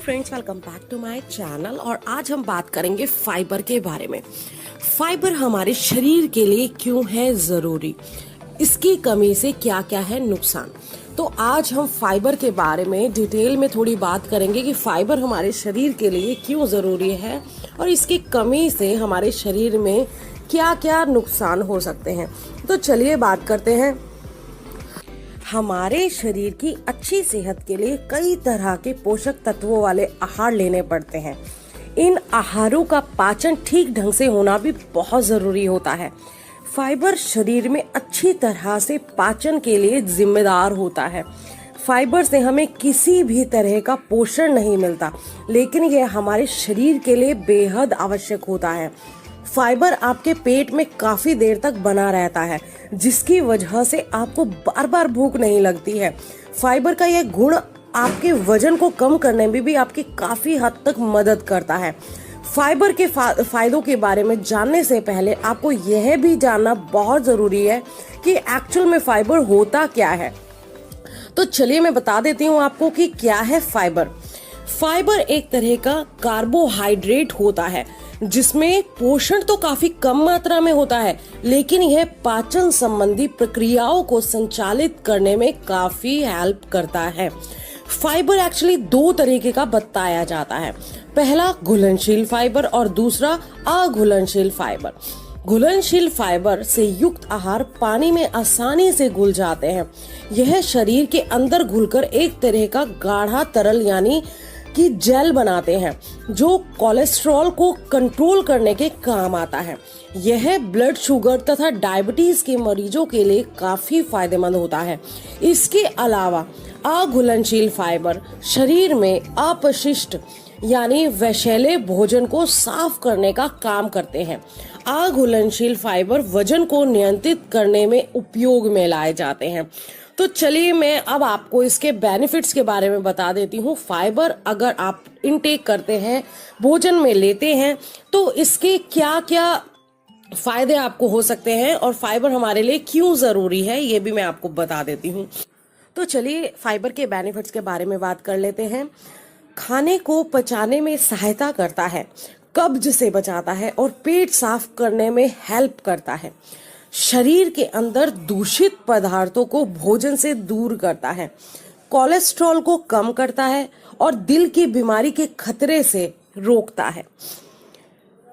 Friends, welcome back to my channel. और आज हम बात करेंगे फाइबर के बारे में। फाइबर हमारे शरीर के लिए क्यों है जरूरी, इसकी कमी से क्या क्या है नुकसान। तो आज हम फाइबर के बारे में डिटेल में थोड़ी बात करेंगे कि फाइबर हमारे शरीर के लिए क्यों जरूरी है और इसकी कमी से हमारे शरीर में क्या क्या नुकसान हो सकते हैं। तो चलिए बात करते हैं। हमारे शरीर की अच्छी सेहत के लिए कई तरह के पोषक तत्वों वाले आहार लेने पड़ते हैं। इन आहारों का पाचन ठीक ढंग से होना भी बहुत जरूरी होता है। फाइबर शरीर में अच्छी तरह से पाचन के लिए जिम्मेदार होता है। फाइबर से हमें किसी भी तरह का पोषण नहीं मिलता, लेकिन यह हमारे शरीर के लिए बेहद आवश्यक होता है। फाइबर आपके पेट में काफी देर तक बना रहता है, जिसकी वजह से आपको बार बार भूख नहीं लगती है। फाइबर का यह गुण आपके वजन को कम करने में भी आपकी काफी हद तक मदद करता है। फाइबर के फायदों के बारे में जानने से पहले आपको यह भी जानना बहुत जरूरी है कि एक्चुअल में फाइबर होता क्या है। तो चलिए मैं बता देती हूँ आपको कि क्या है फाइबर। फाइबर एक तरह का कार्बोहाइड्रेट होता है जिसमें पोषण तो काफी कम मात्रा में होता है, लेकिन यह पाचन संबंधी प्रक्रियाओं को संचालित करने में काफी हेल्प करता है। फाइबर एक्चुअली दो तरीके का बताया जाता है। पहला घुलनशील फाइबर और दूसरा अघुलनशील फाइबर। घुलनशील फाइबर से युक्त आहार पानी में आसानी से घुल जाते हैं। यह शरीर के अंदर घुलकर एक तरह का गाढ़ा तरल यानी कि जेल बनाते हैं, जो कोलेस्ट्रॉल को कंट्रोल करने के काम आता है। यह ब्लड शुगर तथा डायबिटीज के मरीजों के लिए काफी फायदेमंद होता है। इसके अलावा अघुलनशील फाइबर शरीर में अपशिष्ट यानी विषैले भोजन को साफ करने का काम करते हैं। अघुलनशील फाइबर वजन को नियंत्रित करने में उपयोग में लाए जाते हैं। तो चलिए मैं अब आपको इसके बेनिफिट्स के बारे में बता देती हूँ। फाइबर अगर आप इनटेक करते हैं, भोजन में लेते हैं, तो इसके क्या क्या फायदे आपको हो सकते हैं और फाइबर हमारे लिए क्यों जरूरी है, ये भी मैं आपको बता देती हूँ। तो चलिए फाइबर के बेनिफिट्स के बारे में बात कर लेते हैं। खाने को पचाने में सहायता करता है, कब्ज से बचाता है और पेट साफ करने में हेल्प करता है। शरीर के अंदर दूषित पदार्थों को भोजन से दूर करता है, कोलेस्ट्रॉल को कम करता है और दिल की बीमारी के खतरे से रोकता है।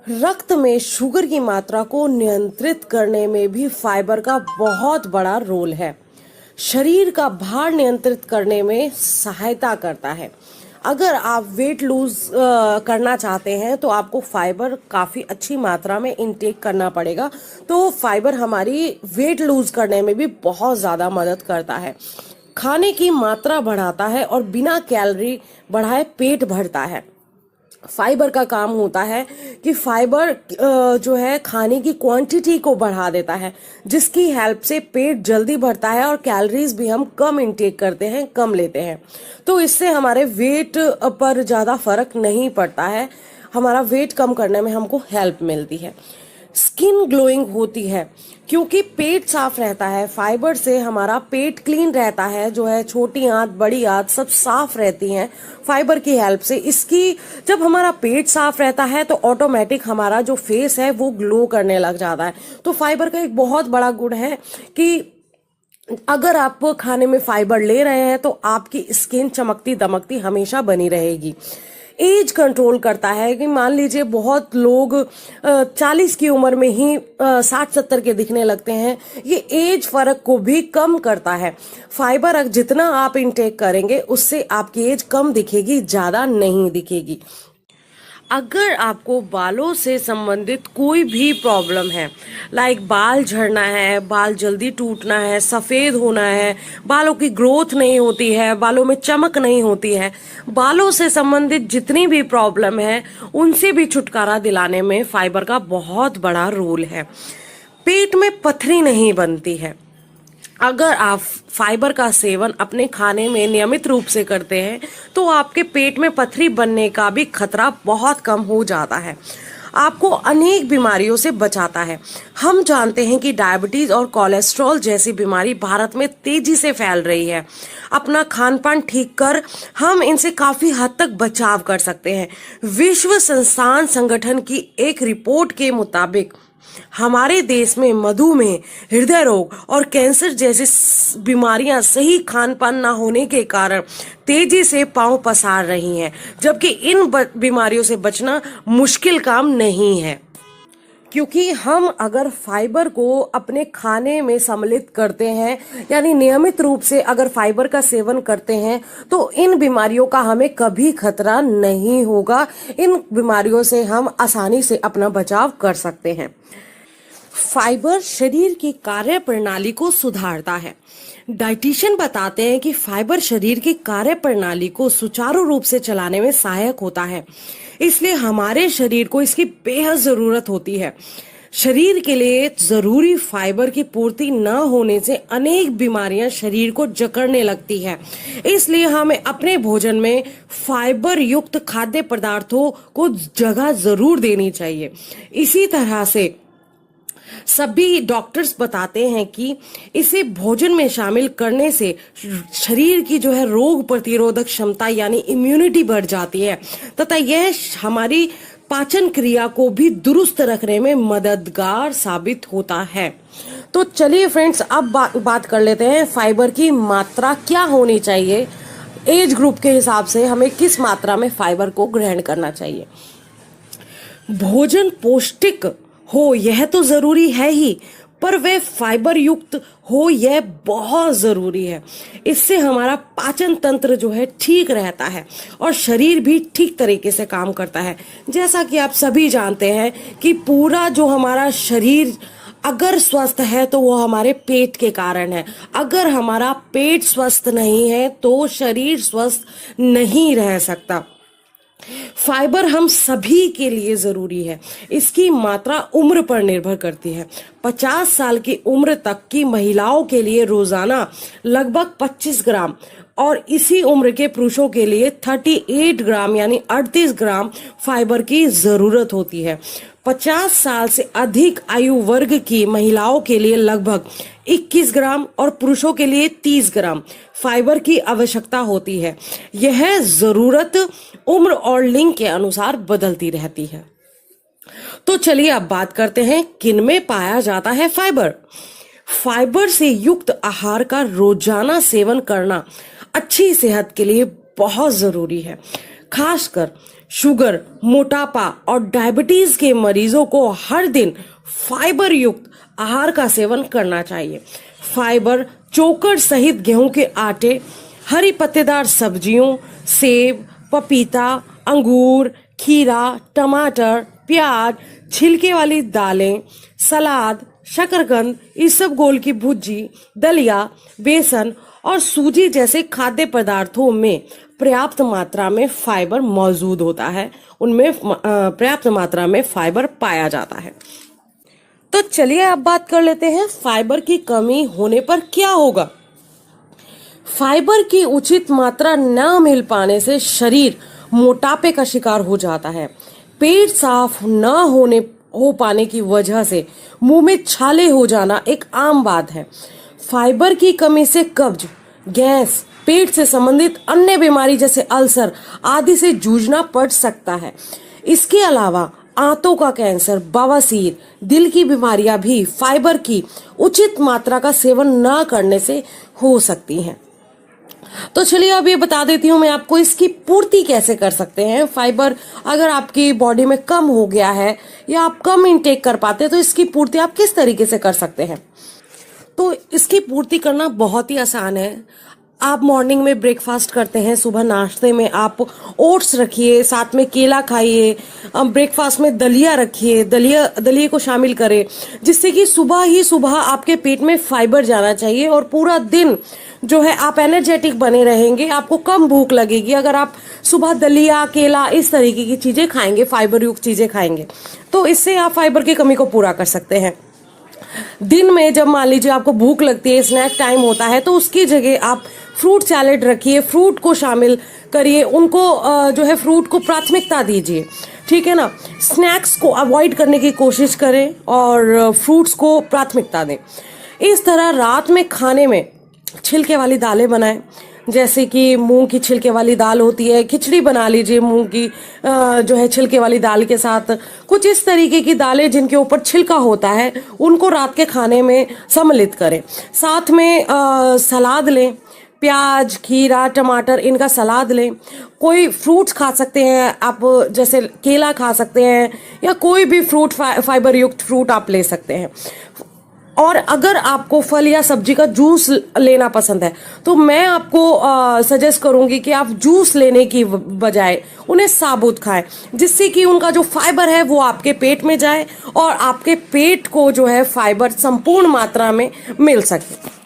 रक्त में शुगर की मात्रा को नियंत्रित करने में भी फाइबर का बहुत बड़ा रोल है। शरीर का भार नियंत्रित करने में सहायता करता है। अगर आप वेट लूज करना चाहते हैं तो आपको फाइबर काफ़ी अच्छी मात्रा में इनटेक करना पड़ेगा। तो फाइबर हमारी वेट लूज करने में भी बहुत ज़्यादा मदद करता है। खाने की मात्रा बढ़ाता है और बिना कैलोरी बढ़ाए पेट भरता है। फाइबर का काम होता है कि फाइबर जो है खाने की क्वांटिटी को बढ़ा देता है, जिसकी हेल्प से पेट जल्दी भरता है और कैलोरीज भी हम कम इंटेक करते हैं, कम लेते हैं। तो इससे हमारे वेट पर ज़्यादा फर्क नहीं पड़ता है, हमारा वेट कम करने में हमको हेल्प मिलती है। स्किन ग्लोइंग होती है क्योंकि पेट साफ रहता है। फाइबर से हमारा पेट क्लीन रहता है, जो है छोटी आंत बड़ी आंत सब साफ रहती हैं फाइबर की हेल्प से। इसकी जब हमारा पेट साफ रहता है तो ऑटोमेटिक हमारा जो फेस है वो ग्लो करने लग जाता है। तो फाइबर का एक बहुत बड़ा गुण है कि अगर आप खाने में फाइबर ले रहे हैं तो आपकी स्किन चमकती दमकती हमेशा बनी रहेगी। एज कंट्रोल करता है कि मान लीजिए बहुत लोग 40 की उम्र में ही 60-70 के दिखने लगते हैं, ये एज फर्क को भी कम करता है। फाइबर जितना आप इंटेक करेंगे उससे आपकी एज कम दिखेगी, ज़्यादा नहीं दिखेगी। अगर आपको बालों से संबंधित कोई भी प्रॉब्लम है, लाइक बाल झड़ना है, बाल जल्दी टूटना है, सफ़ेद होना है, बालों की ग्रोथ नहीं होती है, बालों में चमक नहीं होती है, बालों से संबंधित जितनी भी प्रॉब्लम है उनसे भी छुटकारा दिलाने में फाइबर का बहुत बड़ा रोल है। पेट में पथरी नहीं बनती है। अगर आप फाइबर का सेवन अपने खाने में नियमित रूप से करते हैं तो आपके पेट में पथरी बनने का भी खतरा बहुत कम हो जाता है। आपको अनेक बीमारियों से बचाता है। हम जानते हैं कि डायबिटीज और कोलेस्ट्रॉल जैसी बीमारी भारत में तेजी से फैल रही है। अपना खान पान ठीक कर हम इनसे काफी हद तक बचाव कर सकते हैं। विश्व स्वास्थ्य संगठन की एक रिपोर्ट के मुताबिक हमारे देश में मधुमेह, हृदय रोग और कैंसर जैसी बीमारियां सही खान पान न होने के कारण तेजी से पांव पसार रही हैं, जबकि इन बीमारियों से बचना मुश्किल काम नहीं है। क्योंकि हम अगर फाइबर को अपने खाने में सम्मिलित करते हैं, यानी नियमित रूप से अगर फाइबर का सेवन करते हैं, तो इन बीमारियों का हमें कभी खतरा नहीं होगा। इन बीमारियों से हम आसानी से अपना बचाव कर सकते हैं। फाइबर शरीर की कार्य प्रणाली को सुधारता है। डाइटिशियन बताते हैं कि फाइबर शरीर की कार्य प्रणाली को सुचारू रूप से चलाने में सहायक होता है, इसलिए हमारे शरीर को इसकी बेहद जरूरत होती है। शरीर के लिए जरूरी फाइबर की पूर्ति न होने से अनेक बीमारियां शरीर को जकड़ने लगती है, इसलिए हमें अपने भोजन में फाइबर युक्त खाद्य पदार्थों को जगह जरूर देनी चाहिए। इसी तरह से सभी डॉक्टर्स बताते हैं कि इसे भोजन में शामिल करने से शरीर की जो है रोग प्रतिरोधक क्षमता यानी इम्यूनिटी बढ़ जाती है तथा यह हमारी पाचन क्रिया को भी दुरुस्त रखने में मददगार साबित होता है। तो चलिए फ्रेंड्स, अब बात कर लेते हैं फाइबर की मात्रा क्या होनी चाहिए। एज ग्रुप के हिसाब से हमें किस मात्रा में फाइबर को ग्रहण करना चाहिए। भोजन पौष्टिक हो यह तो जरूरी है ही, पर वह फाइबर युक्त हो यह बहुत जरूरी है। इससे हमारा पाचन तंत्र जो है ठीक रहता है और शरीर भी ठीक तरीके से काम करता है। जैसा कि आप सभी जानते हैं कि पूरा जो हमारा शरीर अगर स्वस्थ है तो वो हमारे पेट के कारण है। अगर हमारा पेट स्वस्थ नहीं है तो शरीर स्वस्थ नहीं रह सकता। फाइबर हम सभी के लिए जरूरी है। इसकी मात्रा उम्र पर निर्भर करती है। 50 साल की उम्र तक की महिलाओं के लिए रोजाना लगभग 25 ग्राम और इसी उम्र के पुरुषों के लिए 38 ग्राम यानी 38 ग्राम फाइबर की जरूरत होती है। 50 साल से अधिक आयु वर्ग की महिलाओं के लिए लगभग 21 ग्राम और पुरुषों के लिए 30 ग्राम फाइबर की आवश्यकता होती है। यह जरूरत उम्र और लिंग के अनुसार बदलती रहती है। तो चलिए अब बात करते हैं किन में पाया जाता है फाइबर। फाइबर से युक्त आहार का रोजाना सेवन करना अच्छी सेहत के लिए बहुत जरूरी है। खासकर शुगर, मोटापा और डायबिटीज के मरीजों को हर दिन फाइबर युक्त आहार का सेवन करना चाहिए। फाइबर चोकर सहित गेहूं के आटे, हरी पत्तेदार सब्जियों, सेब, पपीता, अंगूर, खीरा, टमाटर, प्याज, छिलके वाली दालें, सलाद, शकरकंद, इसबगोल की भुर्जी, दलिया, बेसन और सूजी जैसे खाद्य पदार्थों में पर्याप्त मात्रा में फाइबर मौजूद होता है। उनमें पर्याप्त मात्रा में फाइबर पाया जाता है। तो चलिए अब बात कर लेते हैं फाइबर की कमी होने पर क्या होगा। फाइबर की उचित मात्रा न मिल पाने से शरीर मोटापे का शिकार हो जाता है। पेट साफ न हो पाने की वजह से मुंह में छाले हो जाना एक आम बात है। फाइबर की कमी से कब्ज, गैस, पेट से संबंधित अन्य बीमारी जैसे अल्सर आदि से जूझना पड़ सकता है। इसके अलावा आंतों का कैंसर, बवासीर, दिल की बीमारियां भी फाइबर की उचित मात्रा का सेवन न करने से हो सकती हैं। तो चलिए अब ये बता देती हूँ मैं आपको इसकी पूर्ति कैसे कर सकते हैं। फाइबर अगर आपकी बॉडी में कम हो गया है या आप कम इंटेक कर पाते हैं तो इसकी पूर्ति आप किस तरीके से कर सकते हैं। तो इसकी पूर्ति करना बहुत ही आसान है। आप मॉर्निंग में ब्रेकफास्ट करते हैं, सुबह नाश्ते में आप ओट्स रखिए, साथ में केला खाइए, ब्रेकफास्ट में दलिया रखिए, दलिए को शामिल करें, जिससे कि सुबह ही सुबह आपके पेट में फाइबर जाना चाहिए और पूरा दिन जो है आप एनर्जेटिक बने रहेंगे। आपको कम भूख लगेगी अगर आप सुबह दलिया, केला इस तरीके की चीजें खाएंगे, फाइबर युक्त चीजें खाएंगे, तो इससे आप फाइबर की कमी को पूरा कर सकते हैं। दिन में जब मान लीजिए आपको भूख लगती है, स्नैक टाइम होता है, तो उसकी जगह आप फ्रूट सैलेड रखिए, फ्रूट को शामिल करिए, उनको जो है फ्रूट को प्राथमिकता दीजिए। ठीक है ना। स्नैक्स को अवॉइड करने की कोशिश करें और फ्रूट्स को प्राथमिकता दें। इस तरह रात में खाने में छिलके वाली दालें बनाएं, जैसे कि मूंग की छिलके वाली दाल होती है, खिचड़ी बना लीजिए मूंग की जो है छिलके वाली दाल के साथ। कुछ इस तरीके की दालें जिनके ऊपर छिलका होता है उनको रात के खाने में सम्मिलित करें। साथ में सलाद लें, प्याज, खीरा, टमाटर, इनका सलाद लें। कोई फ्रूट्स खा सकते हैं आप, जैसे केला खा सकते हैं या कोई भी फ्रूट फाइबर युक्त फ्रूट आप ले सकते हैं। और अगर आपको फल या सब्जी का जूस लेना पसंद है तो मैं आपको सजेस्ट करूंगी कि आप जूस लेने की बजाय उन्हें साबुत खाएं, जिससे कि उनका जो फाइबर है वो आपके पेट में जाए और आपके पेट को जो है फाइबर संपूर्ण मात्रा में मिल सके।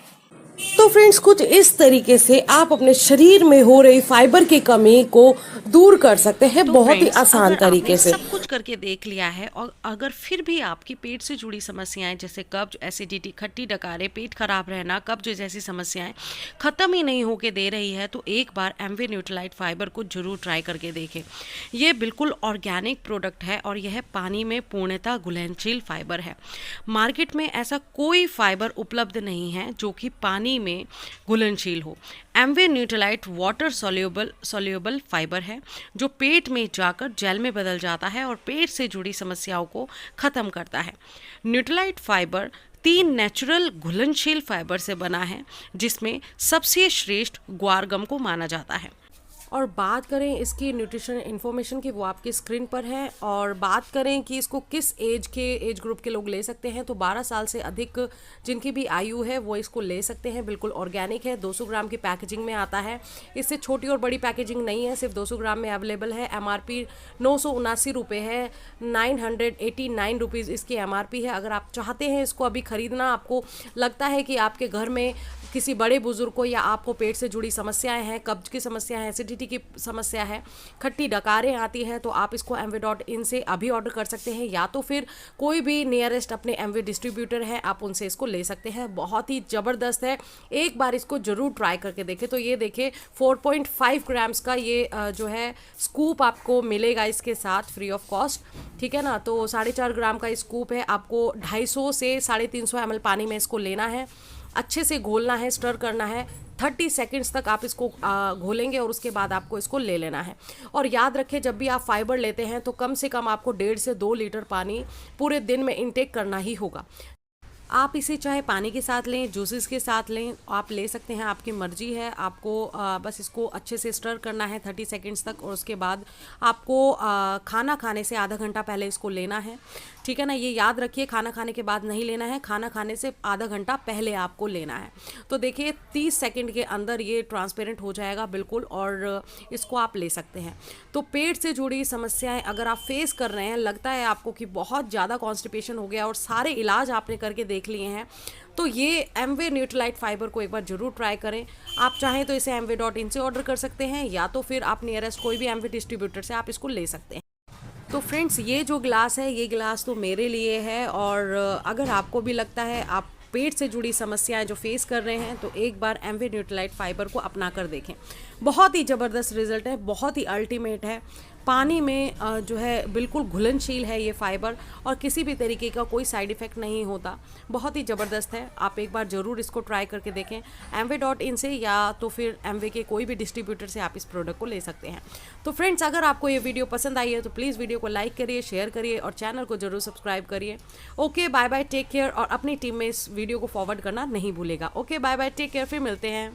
तो फ्रेंड्स, कुछ इस तरीके से आप अपने शरीर में हो रही फाइबर की कमी को दूर कर सकते हैं, तो बहुत ही फ्रेंड्स, आसान अगर तरीके आपने से। सब कुछ करके देख लिया है और अगर फिर भी आपकी पेट से जुड़ी समस्याएं जैसे कब्ज, एसिडिटी, खट्टी डकारे, पेट खराब रहना, कब्ज जैसी समस्याएं खत्म ही नहीं होके दे रही है, तो एक बार एमवे न्यूट्रीलाइट फाइबर को जरूर ट्राई करके देखें। ये बिल्कुल ऑर्गेनिक प्रोडक्ट है और यह पानी में पूर्णतः घुलनशील फाइबर है। मार्केट में ऐसा कोई फाइबर उपलब्ध नहीं है जो कि पानी में घुलनशील हो। Amway Nutrilite water soluble fibre है जो पेट में जाकर जेल में बदल जाता है और पेट से जुड़ी समस्याओं को खत्म करता है। न्यूट्रीलाइट फाइबर 3 नेचुरल घुलनशील फाइबर से बना है, जिसमें सबसे श्रेष्ठ ग्वारगम को माना जाता है। और बात करें इसकी न्यूट्रिशन इन्फॉर्मेशन की, वो आपकी स्क्रीन पर है। और बात करें कि इसको किस एज ग्रुप के लोग ले सकते हैं, तो 12 साल से अधिक जिनकी भी आयु है वो इसको ले सकते हैं। बिल्कुल ऑर्गेनिक है, 200 ग्राम की पैकेजिंग में आता है। इससे छोटी और बड़ी पैकेजिंग नहीं है, सिर्फ 200 ग्राम में अवेलेबल है। MRP 979 रुपये है, 989 रुपीज़ इसकी MRP है। अगर आप चाहते हैं इसको अभी ख़रीदना, आपको लगता है कि आपके घर में किसी बड़े बुजुर्ग को या आपको पेट से जुड़ी समस्याएं हैं, कब्ज की समस्या है, एसिडिटी की समस्या है, खट्टी डकारें आती हैं, तो आप इसको mv.in से अभी ऑर्डर कर सकते हैं, या तो फिर कोई भी नियरेस्ट अपने MV डिस्ट्रीब्यूटर है आप उनसे इसको ले सकते हैं। बहुत ही ज़बरदस्त है, एक बार इसको ज़रूर ट्राई करके देखें। तो ये देखिए 4.5 ग्राम्स का ये जो है स्कूप आपको मिलेगा इसके साथ फ्री ऑफ कॉस्ट, ठीक है ना। तो 4.5 ग्राम का स्कूप है, आपको 250 से 350 ml पानी में इसको लेना है, अच्छे से घोलना है, स्टर करना है। 30 सेकेंड्स तक आप इसको घोलेंगे और उसके बाद आपको इसको ले लेना है। और याद रखें, जब भी आप फाइबर लेते हैं तो कम से कम आपको 1.5 से 2 लीटर पानी पूरे दिन में इंटेक करना ही होगा। आप इसे चाहे पानी के साथ लें, जूसेस के साथ लें, आप ले सकते हैं, आपकी मर्जी है। आपको बस इसको अच्छे से स्टर करना है 30 सेकेंड्स तक, और उसके बाद आपको खाना खाने से आधा घंटा पहले इसको लेना है, ठीक है ना। ये याद रखिए, खाना खाने के बाद नहीं लेना है, खाना खाने से आधा घंटा पहले आपको लेना है। तो देखिए 30 सेकेंड के अंदर ये ट्रांसपेरेंट हो जाएगा बिल्कुल, और इसको आप ले सकते हैं। तो पेट से जुड़ी समस्याएं अगर आप फेस कर रहे हैं, लगता है आपको कि बहुत ज़्यादा कॉन्स्टिपेशन हो गया और सारे इलाज आपने करके देख लिए हैं, तो ये एमवे न्यूट्रीलाइट फाइबर को एक बार जरूर ट्राई करें। आप चाहें तो इसे mv.in से ऑर्डर कर सकते हैं, या तो फिर आप नियरेस्ट कोई भी एमवे डिस्ट्रीब्यूटर से आप इसको ले सकते हैं। तो फ्रेंड्स, ये जो ग्लास है, ये ग्लास तो मेरे लिए है, और अगर आपको भी लगता है आप पेट से जुड़ी समस्याएं जो फेस कर रहे हैं, तो एक बार एमवे न्यूट्रीलाइट फाइबर को अपना कर देखें। बहुत ही ज़बरदस्त रिजल्ट है, बहुत ही अल्टीमेट है। पानी में जो है बिल्कुल घुलनशील है ये फाइबर, और किसी भी तरीके का कोई साइड इफ़ेक्ट नहीं होता। बहुत ही ज़बरदस्त है, आप एक बार ज़रूर इसको ट्राई करके देखें। mv.in से या तो फिर एमवे के कोई भी डिस्ट्रीब्यूटर से आप इस प्रोडक्ट को ले सकते हैं। तो फ्रेंड्स, अगर आपको ये वीडियो पसंद आई है तो प्लीज़ वीडियो को लाइक करिए, शेयर करिए और चैनल को ज़रूर सब्सक्राइब करिए। Okay, bye bye, take care, और अपनी टीम में इस वीडियो को फॉरवर्ड करना नहीं भूलेगा। Okay, bye bye, take care, फिर मिलते हैं।